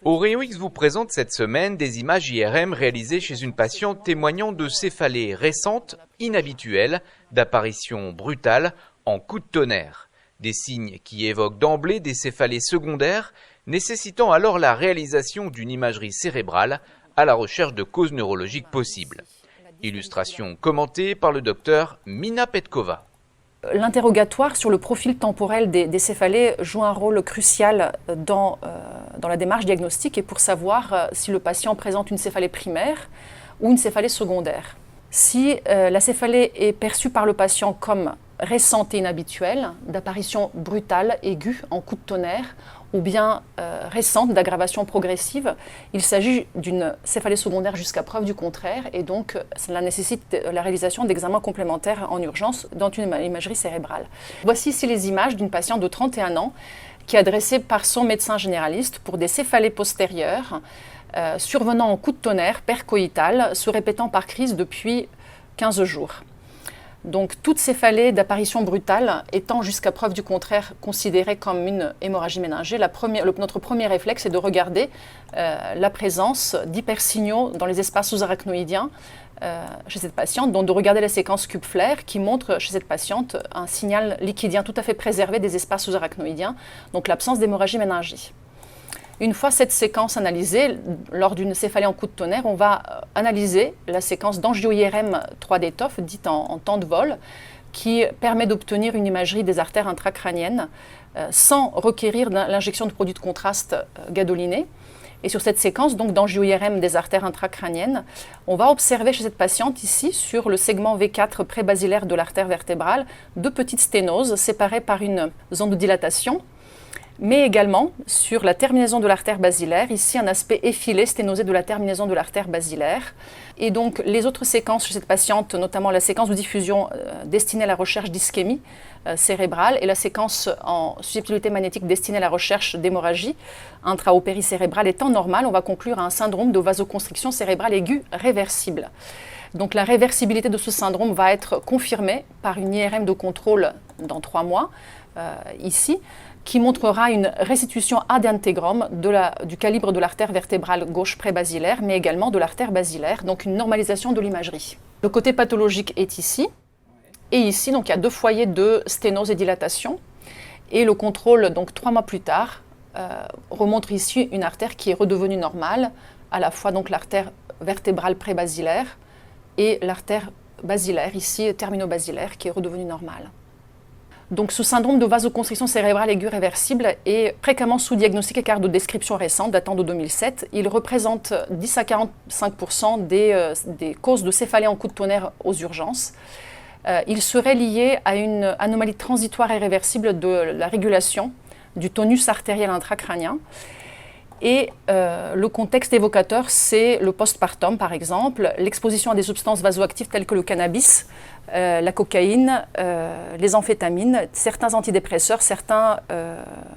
Au Rayon X vous présente cette semaine des images IRM réalisées chez une patiente témoignant de céphalées récentes, inhabituelles, d'apparitions brutales en coup de tonnerre. Des signes qui évoquent d'emblée des céphalées secondaires, nécessitant alors la réalisation d'une imagerie cérébrale à la recherche de causes neurologiques possibles. Illustration commentée par le docteur Mina Petkova. L'interrogatoire sur le profil temporel des céphalées joue un rôle crucial dans la démarche diagnostique et pour savoir si le patient présente une céphalée primaire ou une céphalée secondaire. Si la céphalée est perçue par le patient comme récente et inhabituelle, d'apparition brutale, aiguë, en coup de tonnerre, ou bien récente, d'aggravation progressive, il s'agit d'une céphalée secondaire jusqu'à preuve du contraire et donc cela nécessite la réalisation d'examens complémentaires en urgence dans une imagerie cérébrale. Voici ici les images d'une patiente de 31 ans qui est adressée par son médecin généraliste pour des céphalées postérieures survenant en coup de tonnerre percoïtal, se répétant par crise depuis 15 jours. Donc toute céphalée d'apparition brutale étant jusqu'à preuve du contraire considérée comme une hémorragie méningée, notre premier réflexe est de regarder la présence d'hypersignaux dans les espaces sous-arachnoïdiens chez cette patiente, donc de regarder la séquence Kupfler qui montre chez cette patiente un signal liquidien tout à fait préservé des espaces sous-arachnoïdiens, donc l'absence d'hémorragie méningée. Une fois cette séquence analysée, lors d'une céphalée en coup de tonnerre, on va analyser la séquence d'angio-IRM 3D TOF, dite en temps de vol, qui permet d'obtenir une imagerie des artères intracrâniennes sans requérir l'injection de produits de contraste gadolinés. Et sur cette séquence d'angio-IRM des artères intracrâniennes, on va observer chez cette patiente ici, sur le segment V4 prébasilaire de l'artère vertébrale, deux petites sténoses séparées par une zone de dilatation, mais également sur la terminaison de l'artère basilaire, ici un aspect effilé, sténosé de la terminaison de l'artère basilaire. Et donc les autres séquences chez cette patiente, notamment la séquence de diffusion destinée à la recherche d'ischémie cérébrale et la séquence en susceptibilité magnétique destinée à la recherche d'hémorragie intra- ou péricérébrale étant normale, on va conclure à un syndrome de vasoconstriction cérébrale aiguë réversible. Donc la réversibilité de ce syndrome va être confirmée par une IRM de contrôle dans 3 mois, ici, qui montrera une restitution ad intégrum du calibre de l'artère vertébrale gauche prébasilaire, mais également de l'artère basilaire, donc une normalisation de l'imagerie. Le côté pathologique est ici, et ici, donc il y a 2 foyers de sténose et dilatation, et le contrôle, donc 3 mois plus tard, remontre ici une artère qui est redevenue normale, à la fois donc l'artère vertébrale prébasilaire et l'artère basilaire, ici terminobasilaire, qui est redevenue normale. Donc ce syndrome de vasoconstriction cérébrale aiguë réversible est fréquemment sous-diagnostiqué car de descriptions récentes datant de 2007. Il représente 10 à 45% des causes de céphalée en coup de tonnerre aux urgences. Il serait lié à une anomalie transitoire et réversible de la régulation du tonus artériel intracrânien. Et le contexte évocateur, c'est le postpartum, par exemple, l'exposition à des substances vasoactives telles que le cannabis, la cocaïne, les amphétamines, certains antidépresseurs, certains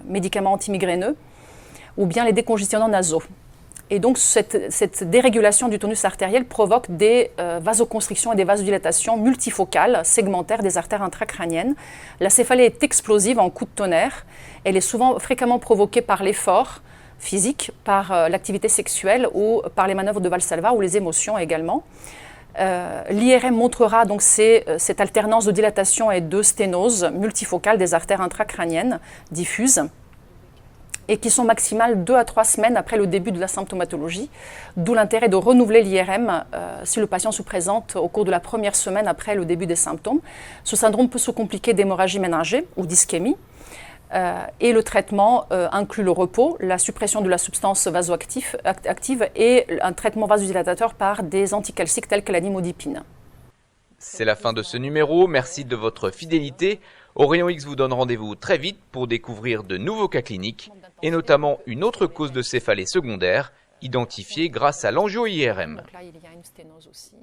médicaments antimigraineux, ou bien les décongestionnants nasaux. Et donc, cette dérégulation du tonus artériel provoque des vasoconstrictions et des vasodilatations multifocales, segmentaires des artères intracrâniennes. La céphalée est explosive en coup de tonnerre. Elle est fréquemment provoquée par l'effort physique, par l'activité sexuelle ou par les manœuvres de Valsalva ou les émotions également. L'IRM montrera donc cette alternance de dilatation et de sténose multifocale des artères intracrâniennes diffuses et qui sont maximales 2 à 3 semaines après le début de la symptomatologie, d'où l'intérêt de renouveler l'IRM si le patient se présente au cours de la première semaine après le début des symptômes. Ce syndrome peut se compliquer d'hémorragie méningée ou d'ischémie. Et le traitement inclut le repos, la suppression de la substance vasoactive et un traitement vasodilatateur par des anticalciques tels que la nimodipine. C'est la fin de ce numéro, merci de votre fidélité. Au Rayon X vous donne rendez-vous très vite pour découvrir de nouveaux cas cliniques et notamment une autre cause de céphalée secondaire identifiée grâce à l'angio-IRM. Donc là, il y a une sténose aussi.